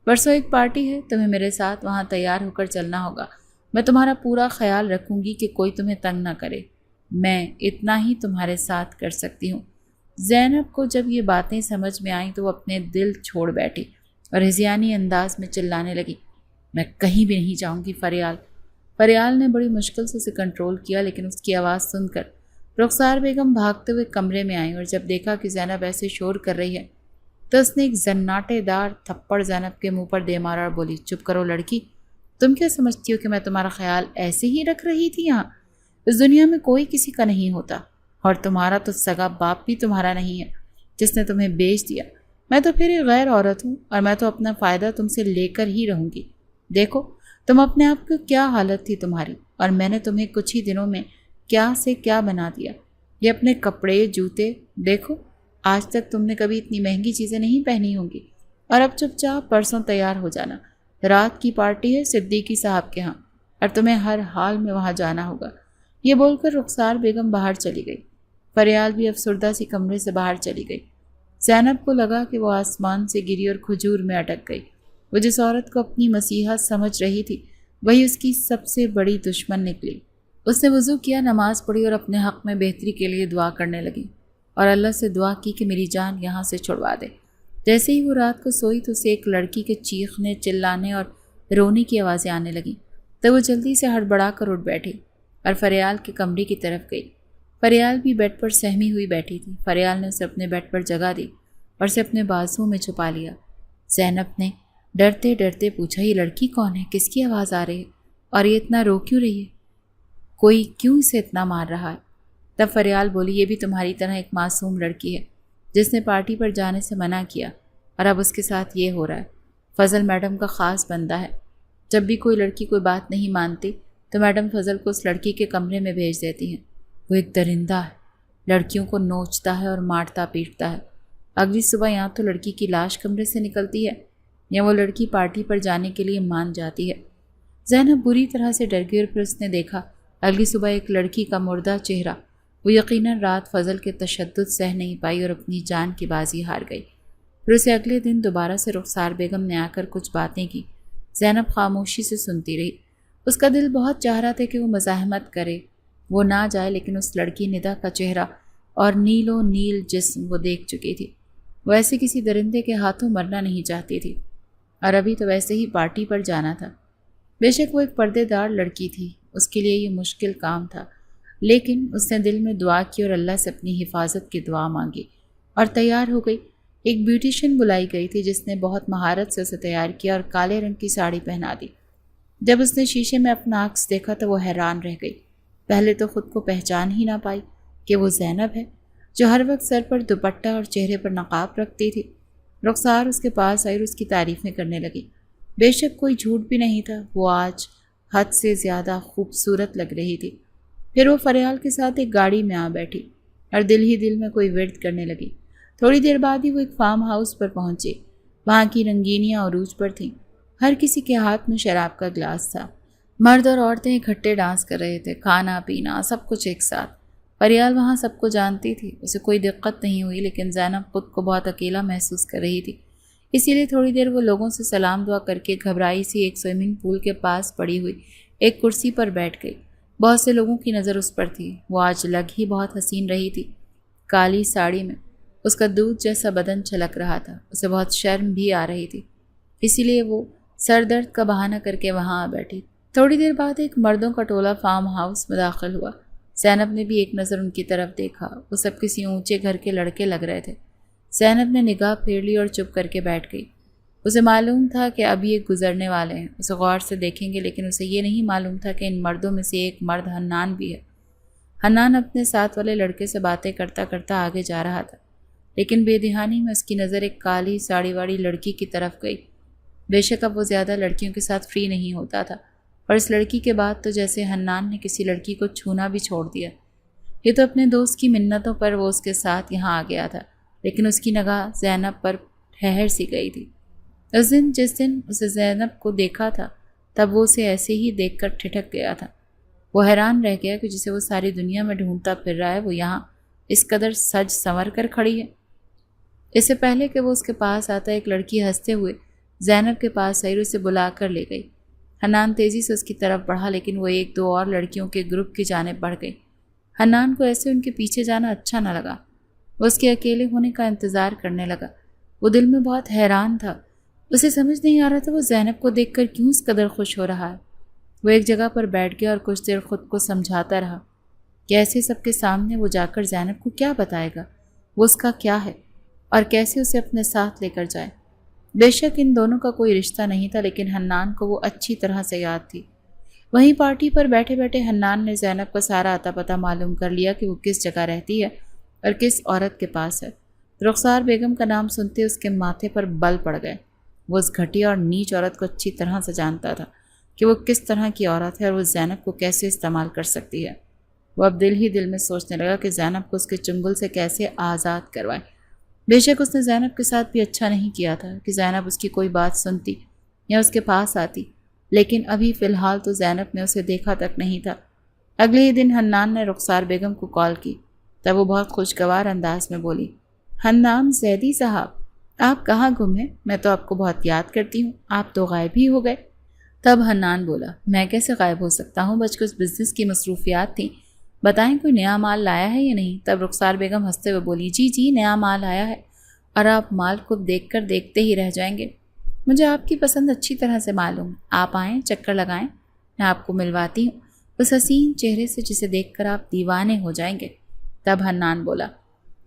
پرسوں ایک پارٹی ہے، تمہیں میرے ساتھ وہاں تیار ہو کر چلنا ہوگا۔ میں تمہارا پورا خیال رکھوں گی کہ کوئی تمہیں تنگ نہ کرے۔ میں اتنا ہی تمہارے ساتھ کر سکتی ہوں۔ زینب کو جب یہ باتیں سمجھ میں آئیں تو وہ اپنے دل چھوڑ بیٹھی اور ہذیانی انداز میں چلانے لگی، میں کہیں بھی نہیں جاؤں گی فریال۔ فریال نے بڑی مشکل سے اسے کنٹرول کیا، لیکن اس کی آواز سن کر رخسار بیگم بھاگتے ہوئے کمرے میں آئیں، اور جب دیکھا کہ زینب ایسے شور کر رہی ہے تو اس نے ایک زناٹے دار تھپڑ زینب کے منہ پر دے مارا اور بولی، چپ کرو لڑکی، تم کیا سمجھتی ہو کہ میں تمہارا خیال ایسے ہی رکھ رہی تھی؟ یہاں اس دنیا میں کوئی کسی کا نہیں ہوتا، اور تمہارا تو سگا باپ بھی تمہارا نہیں ہے جس نے تمہیں بیچ دیا۔ میں تو پھر ایک غیر عورت ہوں، اور میں تو اپنا فائدہ تم سے لے کر ہی رہوں گی۔ دیکھو تم اپنے آپ کو کیا حالت تھی تمہاری، اور میں نے تمہیں کچھ ہی دنوں میں کیا سے کیا بنا دیا۔ یہ اپنے کپڑے جوتے دیکھو، آج تک تم نے کبھی اتنی مہنگی چیزیں نہیں پہنی ہوں گی، اور اب چپ چاپ پرسوں تیار ہو جانا، رات کی پارٹی ہے صدیقی صاحب کے ہاں، اور تمہیں ہر حال میں وہاں جانا ہوگا۔ یہ بول کر رخسار بیگم باہر چلی گئی۔ فریال بھی افسردہ سی کمرے سے باہر چلی گئی۔ زینب کو لگا کہ وہ آسمان سے گری اور کھجور میں اٹک گئی۔ وہ جس عورت کو اپنی مسیحا سمجھ رہی تھی وہی اس کی سب سے بڑی دشمن نکلی۔ اس نے وضو کیا، نماز پڑھی اور اپنے حق میں بہتری کے لیے دعا کرنے لگی، اور اللہ سے دعا کی کہ میری جان یہاں سے چھڑوا دے۔ جیسے ہی وہ رات کو سوئی تو اسے ایک لڑکی کے چیخنے، چلانے اور رونے کی آوازیں آنے لگیں، تو وہ جلدی سے ہڑبڑا کر اٹھ بیٹھی اور فریال کے کمرے کی طرف گئی۔ فریال بھی بیڈ پر سہمی ہوئی بیٹھی تھی۔ فریال نے اسے اپنے بیڈ پر جگہ دی اور اسے اپنے بازوؤں میں چھپا لیا۔ زینب نے ڈرتے ڈرتے پوچھا، یہ لڑکی کون ہے؟ کس کی آواز آ رہی ہے؟ اور یہ اتنا رو کیوں رہی ہے؟ کوئی کیوں اسے اتنا مار رہا ہے؟ تب فریال بولی، یہ بھی تمہاری طرح ایک معصوم لڑکی ہے جس نے پارٹی پر جانے سے منع کیا، اور اب اس کے ساتھ یہ ہو رہا ہے۔ فضل میڈم کا خاص بندہ ہے۔ جب بھی کوئی لڑکی کوئی بات نہیں مانتی تو میڈم فضل کو اس لڑکی کے کمرے میں بھیج دیتی ہیں۔ وہ ایک درندہ ہے، لڑکیوں کو نوچتا ہے اور مارتا پیٹتا ہے۔ اگلی صبح یا تو لڑکی کی لاش کمرے سے نکلتی ہے یا وہ لڑکی پارٹی پر جانے کے لیے مان جاتی ہے۔ زینب بری طرح سے ڈر گئی، اور پھر اس نے دیکھا اگلی صبح ایک لڑکی کا مردہ چہرہ۔ وہ یقیناً رات فضل کے تشدد سہ نہیں پائی اور اپنی جان کی بازی ہار گئی۔ پھر اسے اگلے دن دوبارہ سے رخسار بیگم نے آ کر کچھ باتیں کی۔ زینب خاموشی سے سنتی رہی۔ اس کا دل بہت چاہ رہا تھا کہ وہ مزاحمت کرے، وہ نہ جائے، لیکن اس لڑکی ندا کا چہرہ اور نیلو نیل جسم وہ دیکھ چکی تھی۔ وہ ایسے کسی درندے کے ہاتھوں مرنا نہیں چاہتی تھی، اور ابھی تو ویسے ہی پارٹی پر جانا تھا۔ بے شک وہ ایک پردے دار لڑکی تھی، اس کے لیے یہ مشکل کام تھا، لیکن اس نے دل میں دعا کی اور اللہ سے اپنی حفاظت کی دعا مانگی اور تیار ہو گئی۔ ایک بیوٹیشین بلائی گئی تھی جس نے بہت مہارت سے اسے تیار کیا اور کالے رنگ کی ساڑی پہنا دی۔ جب اس نے شیشے میں اپنا عکس دیکھا تو وہ حیران رہ گئی۔ پہلے تو خود کو پہچان ہی نہ پائی کہ وہ زینب ہے جو ہر وقت سر پر دوپٹہ اور چہرے پر نقاب رکھتی تھی۔ رخسار اس کے پاس آئی اور اس کی تعریفیں کرنے لگی۔ بے شک کوئی جھوٹ بھی نہیں تھا، وہ آج حد سے زیادہ خوبصورت لگ رہی تھی۔ پھر وہ فریال کے ساتھ ایک گاڑی میں آ بیٹھی اور دل ہی دل میں کوئی ورد کرنے لگی۔ تھوڑی دیر بعد ہی وہ ایک فارم ہاؤس پر پہنچی۔ وہاں کی رنگینیاں عروج پر تھیں۔ ہر کسی کے ہاتھ میں شراب کا گلاس تھا۔ مرد اور عورتیں اکٹھے ڈانس کر رہے تھے، کھانا پینا سب کچھ ایک ساتھ۔ فریال وہاں سب کو جانتی تھی، اسے کوئی دقت نہیں ہوئی، لیکن زینب خود کو بہت اکیلا محسوس کر رہی تھی۔ اسی لیے تھوڑی دیر وہ لوگوں سے سلام دعا کر کے گھبرائی سی ایک سوئمنگ پول کے پاس پڑی ہوئی ایک کرسی پر بیٹھ گئی۔ بہت سے لوگوں کی نظر اس پر تھی۔ وہ آج لگ ہی بہت حسین رہی تھی۔ کالی ساڑی میں اس کا دودھ جیسا بدن چھلک رہا تھا۔ اسے بہت شرم بھی آ رہی تھی، اسی لیے وہ سر درد کا بہانہ کر کے وہاں آ بیٹھی۔ تھوڑی دیر بعد ایک مردوں کا ٹولہ فارم ہاؤس میں داخل ہوا۔ زینب نے بھی ایک نظر ان کی طرف دیکھا۔ وہ سب کسی اونچے گھر کے لڑکے لگ رہے تھے۔ زینب نے نگاہ پھیر لی اور چپ کر کے بیٹھ گئی۔ اسے معلوم تھا کہ ابھی یہ گزرنے والے ہیں، اسے غور سے دیکھیں گے، لیکن اسے یہ نہیں معلوم تھا کہ ان مردوں میں سے ایک مرد حنان بھی ہے۔ حنان اپنے ساتھ والے لڑکے سے باتیں کرتا کرتا آگے جا رہا تھا، لیکن بے دہانی میں اس کی نظر ایک کالی ساڑی والی لڑکی کی طرف گئی۔ بے شک اب وہ زیادہ لڑکیوں کے ساتھ فری نہیں ہوتا تھا، اور اس لڑکی کے بعد تو جیسے حنان نے کسی لڑکی کو چھونا بھی چھوڑ دیا۔ یہ تو اپنے دوست کی منتوں پر وہ اس کے ساتھ یہاں آ گیا تھا، لیکن اس کی نگاہ زینب پر ٹھہر سی گئی تھی۔ جس دن اسے زینب کو دیکھا تھا، تب وہ اسے ایسے ہی دیکھ کر ٹھٹک گیا تھا۔ وہ حیران رہ گیا کہ جسے وہ ساری دنیا میں ڈھونڈتا پھر رہا ہے، وہ یہاں اس قدر سج سنور کر کھڑی ہے۔ اس سے پہلے کہ وہ اس کے پاس آتا، ایک لڑکی ہنستے ہوئے زینب کے پاس آئی اور اسے بلا کر لے گئی۔ حنان تیزی سے اس کی طرف بڑھا، لیکن وہ ایک دو اور لڑکیوں کے گروپ کی جانب بڑھ گئی۔ حنان کو ایسے ان کے پیچھے جانا اچھا نہ لگا۔ وہ اس کے اکیلے ہونے کا انتظار کرنے لگا۔ وہ دل میں بہت حیران تھا۔ اسے سمجھ نہیں آ رہا تھا وہ زینب کو دیکھ کر کیوں اس قدر خوش ہو رہا ہے۔ وہ ایک جگہ پر بیٹھ گیا اور کچھ دیر خود کو سمجھاتا رہا کہ ایسے سب کے سامنے وہ جا کر زینب کو کیا بتائے گا، وہ اس کا کیا ہے، اور کیسے اسے اپنے ساتھ لے کر جائے۔ بے شک ان دونوں کا کوئی رشتہ نہیں تھا، لیکن حنان کو وہ اچھی طرح سے یاد تھی۔ وہیں پارٹی پر بیٹھے بیٹھے حنان نے زینب کا سارا اتا پتہ معلوم کر لیا کہ وہ کس جگہ رہتی ہے اور کس عورت کے پاس ہے۔ رخسار بیگم کا نام سنتے اس کے ماتھے پر بل پڑ گئے۔ وہ اس گھٹیا اور نیچ عورت کو اچھی طرح سے جانتا تھا کہ وہ کس طرح کی عورت ہے اور وہ زینب کو کیسے استعمال کر سکتی ہے۔ وہ اب دل ہی دل میں سوچنے لگا کہ زینب کو اس کے چنگل سے کیسے آزاد کروائے۔ بے شک اس نے زینب کے ساتھ بھی اچھا نہیں کیا تھا کہ زینب اس کی کوئی بات سنتی یا اس کے پاس آتی، لیکن ابھی فی الحال تو زینب نے اسے دیکھا تک نہیں تھا۔ اگلے ہی دن حنان نے رخسار بیگم کو کال کی، تب وہ بہت خوشگوار انداز میں بولی، حنان زیدی صاحب، آپ کہاں گم ہیں؟ میں تو آپ کو بہت یاد کرتی ہوں، آپ تو غائب ہی ہو گئے۔ تب حنان بولا، میں کیسے غائب ہو سکتا ہوں، بچ کچھ بزنس کی مصروفیات تھیں، بتائیں کوئی نیا مال لایا ہے یا نہیں؟ تب رخسار بیگم ہنستے ہوئے بولی، جی نیا مال آیا ہے، اور آپ مال کو دیکھ کر دیکھتے ہی رہ جائیں گے۔ مجھے آپ کی پسند اچھی طرح سے معلوم، آپ آئیں، چکر لگائیں، میں آپ کو ملواتی ہوں اس حسین چہرے سے جسے دیکھ کر آپ دیوانے ہو جائیں گے۔ تب حنان بولا،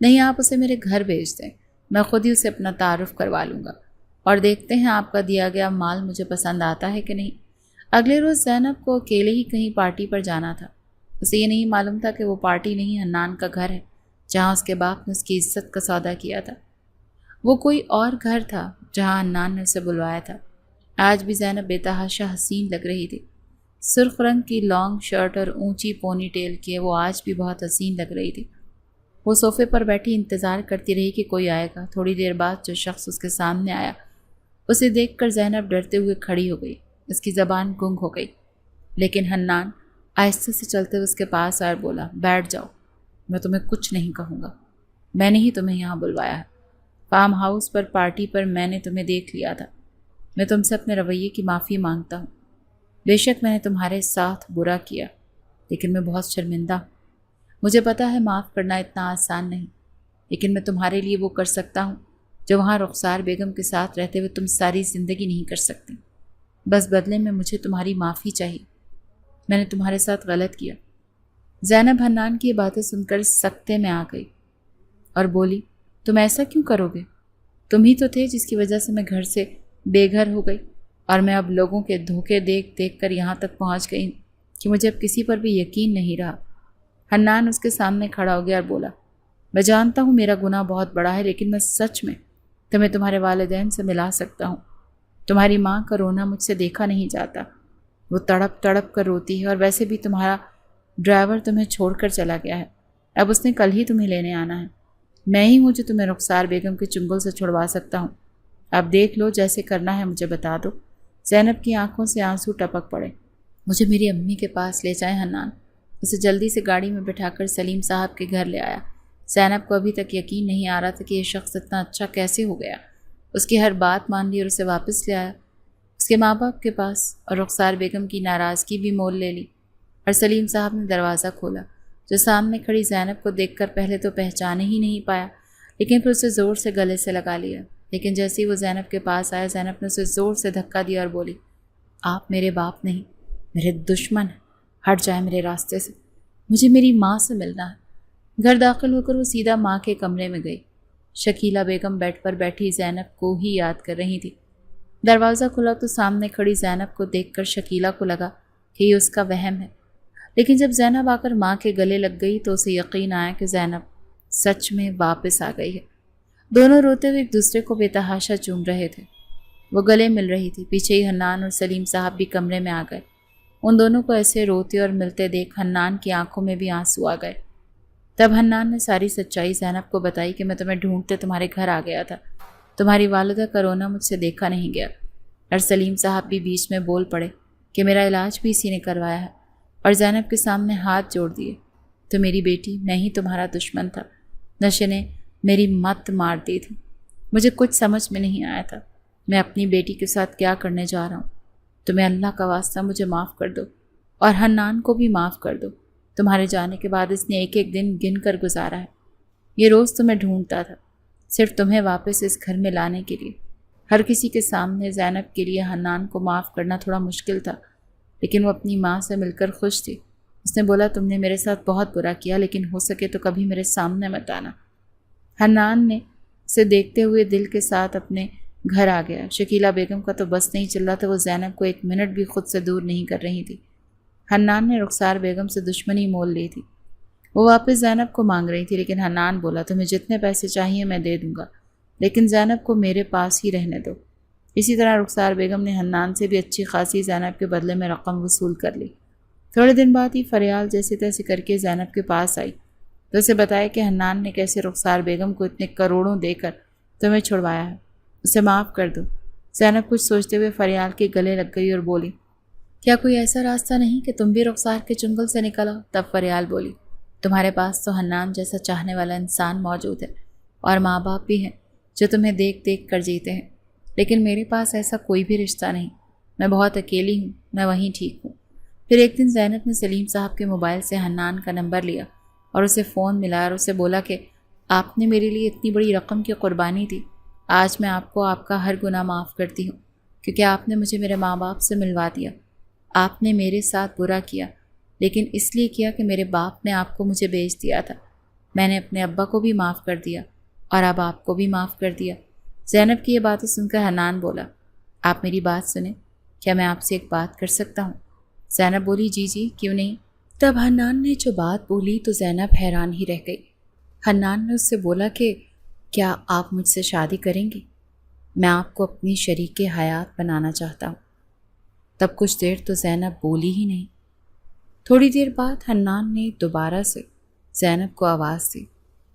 نہیں، آپ اسے میرے گھر بھیج دیں، میں خود ہی اسے اپنا تعارف کروا لوں گا، اور دیکھتے ہیں آپ کا دیا گیا مال مجھے پسند آتا ہے کہ نہیں۔ اگلے روز زینب کو اکیلے ہی کہیں پارٹی پر جانا تھا۔ اسے یہ نہیں معلوم تھا کہ وہ پارٹی نہیں، حنان کا گھر ہے، جہاں اس کے باپ نے اس کی عزت کا سودا کیا تھا۔ وہ کوئی اور گھر تھا جہاں حنان نے اسے بلوایا تھا۔ آج بھی زینب بے تحاشا حسین لگ رہی تھی۔ سرخ رنگ کی لانگ شرٹ اور اونچی پونی ٹیل کیے وہ آج بھی بہت حسین لگ رہی تھی۔ وہ صوفے پر بیٹھی انتظار کرتی رہی کہ کوئی آئے گا۔ تھوڑی دیر بعد جو شخص اس کے سامنے آیا، اسے دیکھ کر زینب ڈرتے ہوئے کھڑی ہو گئی۔ اس کی زبان گنگ ہو گئی، لیکن حنان آہستہ سے چلتے ہوئے اس کے پاس آئے اور بولا، بیٹھ جاؤ، میں تمہیں کچھ نہیں کہوں گا، میں نے ہی تمہیں یہاں بلوایا ہے۔ فارم ہاؤس پر پارٹی پر میں نے تمہیں دیکھ لیا تھا۔ میں تم سے اپنے رویے کی معافی مانگتا ہوں۔ بے شک میں نے تمہارے ساتھ برا کیا، لیکن میں بہت شرمندہ ہوں۔ مجھے پتا ہے معاف کرنا اتنا آسان نہیں، لیکن میں تمہارے لیے وہ کر سکتا ہوں جو وہاں رخسار بیگم کے ساتھ رہتے ہوئے تم ساری زندگی نہیں کر سکتے۔ بس بدلے میں مجھے تمہاری معافی چاہیے، میں نے تمہارے ساتھ غلط کیا۔ زینب حنان کی یہ باتیں سن کر سکتے میں آ گئی اور بولی، تم ایسا کیوں کرو گے؟ تم ہی تو تھے جس کی وجہ سے میں گھر سے بے گھر ہو گئی، اور میں اب لوگوں کے دھوکے دیکھ دیکھ کر یہاں تک پہنچ گئی کہ مجھے اب کسی پر بھی یقین نہیں رہا۔ حنان اس کے سامنے کھڑا ہو گیا اور بولا، میں جانتا ہوں میرا گناہ بہت بڑا ہے، لیکن میں سچ میں تمہیں تمہارے والدین سے ملا سکتا ہوں۔ تمہاری ماں کا رونا مجھ سے دیکھا نہیں جاتا، وہ تڑپ تڑپ کر روتی ہے، اور ویسے بھی تمہارا ڈرائیور تمہیں چھوڑ کر چلا گیا ہے، اب اس نے کل ہی تمہیں لینے آنا ہے۔ میں ہی ہوں جو تمہیں رخسار بیگم کے چنگل سے چھڑوا سکتا ہوں۔ اب دیکھ لو، جیسے کرنا ہے مجھے بتا دو۔ زینب کی آنکھوں سے آنسو ٹپک پڑے۔ مجھے میری امی کے پاس لے جائیں حنان، اسے جلدی سے گاڑی میں بٹھا کر سلیم صاحب کے گھر لے آیا۔ زینب کو ابھی تک یقین نہیں آ رہا تھا کہ یہ شخص اتنا اچھا کیسے ہو گیا۔ اس کی ہر بات مان لی اور اسے واپس لے آیا اس کے ماں باپ کے پاس، اور رخسار بیگم کی ناراضگی بھی مول لے لی۔ اور سلیم صاحب نے دروازہ کھولا، جو سامنے کھڑی زینب کو دیکھ کر پہلے تو پہچانے ہی نہیں پایا، لیکن پھر اسے زور سے گلے سے لگا لیا۔ لیکن جیسے ہی وہ زینب کے پاس آیا، زینب نے اسے زور سے دھکا دیا اور بولی، آپ میرے باپ نہیں، میرے دشمن ہیں، ہٹ جائے میرے راستے سے، مجھے میری ماں سے ملنا ہے۔ گھر داخل ہو کر وہ سیدھا ماں کے کمرے میں گئی۔ شکیلہ بیگم بیڈ پر بیٹھی زینب کو ہی یاد کر رہی تھی۔ دروازہ کھلا تو سامنے کھڑی زینب کو دیکھ کر شکیلہ کو لگا کہ یہ اس کا وہم ہے، لیکن جب زینب آ کر ماں کے گلے لگ گئی تو اسے یقین آیا کہ زینب سچ میں واپس آ گئی ہے۔ دونوں روتے ہوئے ایک دوسرے کو بے تحاشا چوم رہے تھے۔ وہ گلے مل رہی تھی۔ پیچھے ہی حنان اور سلیم صاحب بھی کمرے میں آ گئے۔ ان دونوں کو ایسے روتے اور ملتے دیکھ حنان کی آنکھوں میں بھی آنسو آ گئے۔ تب حنان نے ساری سچائی زینب کو بتائی کہ میں تمہیں ڈھونڈتے تمہارے گھر آ گیا تھا، تمہاری والدہ کا رونا مجھ سے دیکھا نہیں گیا۔ اور سلیم صاحب بھی بیچ میں بول پڑے کہ میرا علاج بھی اسی نے کروایا ہے، اور زینب کے سامنے ہاتھ جوڑ دیے، تو میری بیٹی، میں ہی تمہارا دشمن تھا، نشے نے میری مت مار دی تھی، مجھے کچھ سمجھ میں نہیں آیا تھا میں اپنی بیٹی کے ساتھ کیا کرنے جا رہا ہوں۔ تمہیں اللہ کا واسطہ مجھے معاف کر دو، اور حنان کو بھی معاف کر دو۔ تمہارے جانے کے بعد اس نے ایک ایک دن گن کر گزارا ہے۔ یہ روز تمہیں ڈھونڈتا تھا، صرف تمہیں واپس اس گھر میں لانے کے لیے۔ ہر کسی کے سامنے زینب کے لیے حنان کو معاف کرنا تھوڑا مشکل تھا، لیکن وہ اپنی ماں سے مل کر خوش تھی۔ اس نے بولا، تم نے میرے ساتھ بہت برا کیا، لیکن ہو سکے تو کبھی میرے سامنے مت آنا۔ حنان نے اسے دیکھتے ہوئے دل کے ساتھ اپنے گھر آ گیا۔ شکیلہ بیگم کا تو بس نہیں چل رہا تھا، وہ زینب کو ایک منٹ بھی خود سے دور نہیں کر رہی تھی۔ حنان نے رخسار بیگم سے دشمنی مول لی تھی۔ وہ واپس زینب کو مانگ رہی تھی، لیکن حنان بولا، تمہیں جتنے پیسے چاہیے میں دے دوں گا، لیکن زینب کو میرے پاس ہی رہنے دو۔ اسی طرح رخسار بیگم نے حنان سے بھی اچھی خاصی زینب کے بدلے میں رقم وصول کر لی۔ تھوڑے دن بعد ہی فریال جیسے تیسے کر کے زینب کے پاس آئی تو اسے بتایا کہ حنان نے کیسے رخسار بیگم کو اتنے کروڑوں دے کر تمہیں چھڑوایا ہے، اسے معاف کر دو۔ زینب کچھ سوچتے ہوئے فریال کے گلے لگ گئی اور بولی، کیا کوئی ایسا راستہ نہیں کہ تم بھی رخسار کے چنگل سے نکل آؤ؟ تب فریال بولی، تمہارے پاس تو حنان جیسا چاہنے والا انسان موجود ہے، اور ماں باپ بھی ہیں جو تمہیں دیکھ دیکھ کر جیتے ہیں، لیکن میرے پاس ایسا کوئی بھی رشتہ نہیں، میں بہت اکیلی ہوں، میں وہیں ٹھیک ہوں۔ پھر ایک دن زینب نے سلیم صاحب کے موبائل سے حنان کا نمبر لیا اور اسے فون ملایا اور اسے بولا کہ آپ نے میرے لیے اتنی بڑی رقم کی قربانی دی، آج میں آپ کو آپ کا ہر گناہ معاف کرتی ہوں، کیونکہ آپ نے مجھے میرے ماں باپ سے ملوا دیا۔ آپ نے میرے ساتھ برا کیا، لیکن اس لیے کیا کہ میرے باپ نے آپ کو مجھے بیچ دیا تھا۔ میں نے اپنے ابا کو بھی معاف کر دیا، اور اب آپ کو بھی معاف کر دیا۔ زینب کی یہ باتیں سن کر حنان بولا، آپ میری بات سنیں، کیا میں آپ سے ایک بات کر سکتا ہوں؟ زینب بولی، جی جی، کیوں نہیں۔ تب حنان نے جو بات بولی تو زینب حیران ہی رہ گئی۔ حنان نے اس سے بولا کہ کیا آپ مجھ سے شادی کریں گی؟ میں آپ کو اپنی شریک حیات بنانا چاہتا ہوں۔ تب کچھ دیر تو زینب بولی ہی نہیں۔ تھوڑی دیر بعد حنان نے دوبارہ سے زینب کو آواز دی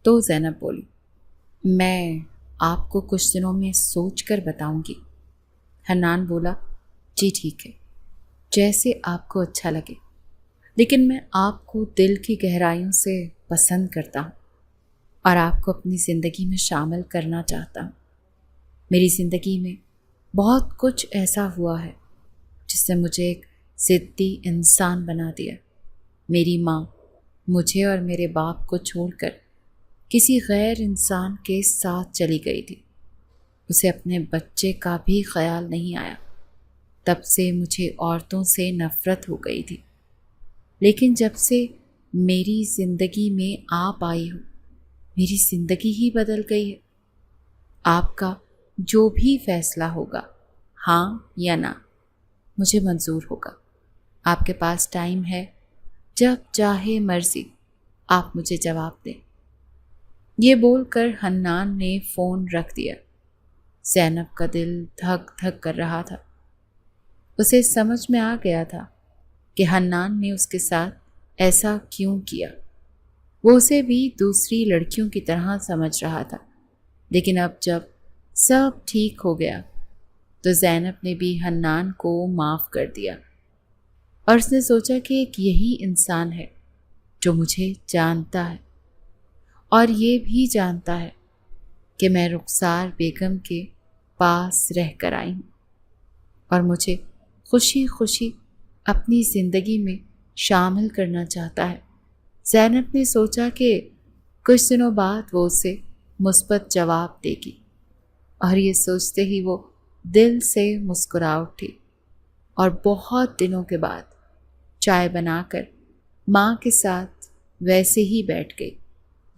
تو زینب بولی، میں آپ کو کچھ دنوں میں سوچ کر بتاؤں گی۔ حنان بولا، جی ٹھیک ہے، جیسے آپ کو اچھا لگے، لیکن میں آپ کو دل کی گہرائیوں سے پسند کرتا ہوں اور آپ کو اپنی زندگی میں شامل کرنا چاہتا ہوں۔ میری زندگی میں بہت کچھ ایسا ہوا ہے جس نے مجھے ایک ضدی انسان بنا دیا۔ میری ماں مجھے اور میرے باپ کو چھوڑ کر کسی غیر انسان کے ساتھ چلی گئی تھی۔ اسے اپنے بچے کا بھی خیال نہیں آیا۔ تب سے مجھے عورتوں سے نفرت ہو گئی تھی، لیکن جب سے میری زندگی میں آپ آئی ہو، میری زندگی ہی بدل گئی ہے۔ آپ کا جو بھی فیصلہ ہوگا، ہاں یا نہ، مجھے منظور ہوگا۔ آپ کے پاس ٹائم ہے، جب چاہے مرضی آپ مجھے جواب دیں۔ یہ بول کر حنان نے فون رکھ دیا۔ زینب کا دل دھک دھک کر رہا تھا۔ اسے سمجھ میں آ گیا تھا کہ حنان نے اس کے ساتھ ایسا کیوں کیا۔ وہ اسے بھی دوسری لڑکیوں کی طرح سمجھ رہا تھا، لیکن اب جب سب ٹھیک ہو گیا تو زینب نے بھی حنان کو معاف کر دیا، اور اس نے سوچا کہ ایک یہی انسان ہے جو مجھے جانتا ہے اور یہ بھی جانتا ہے کہ میں رخسار بیگم کے پاس رہ کر آئی ہوں اور مجھے خوشی خوشی اپنی زندگی میں شامل کرنا چاہتا ہے۔ زینب نے سوچا کہ کچھ دنوں بعد وہ اسے مثبت جواب دے گی، اور یہ سوچتے ہی وہ دل سے مسکرا اٹھی اور بہت دنوں کے بعد چائے بنا کر ماں کے ساتھ ویسے ہی بیٹھ گئی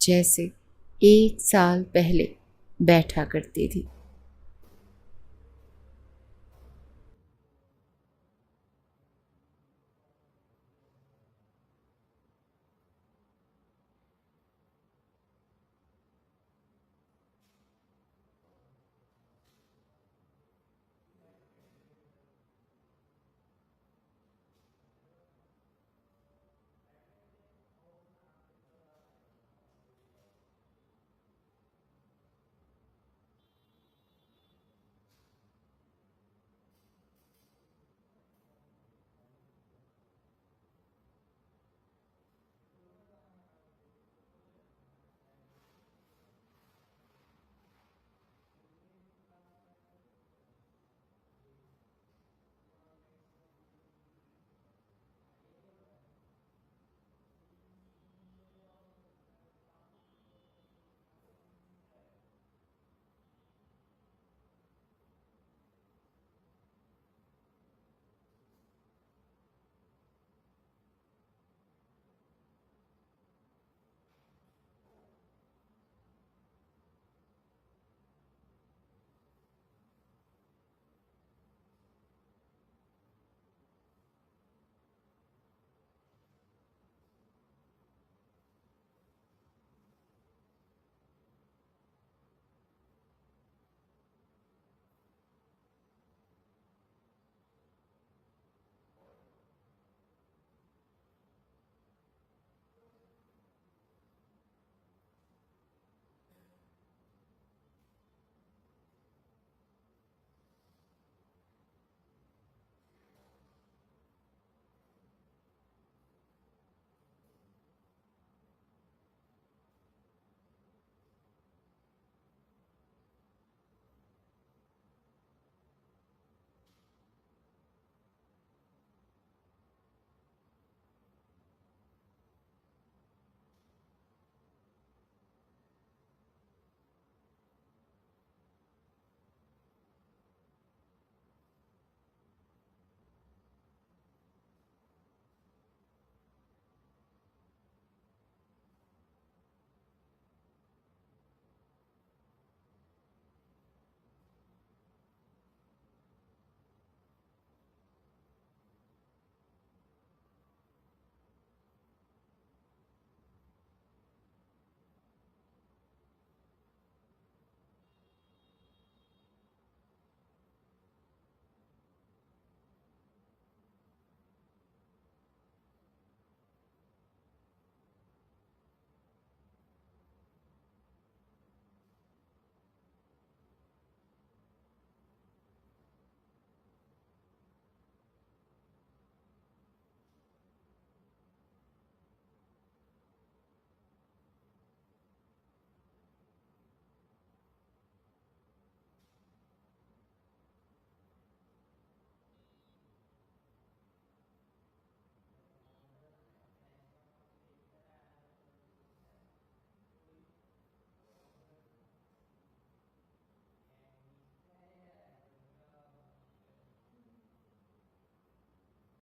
جیسے 1 سال پہلے بیٹھا کرتی تھی۔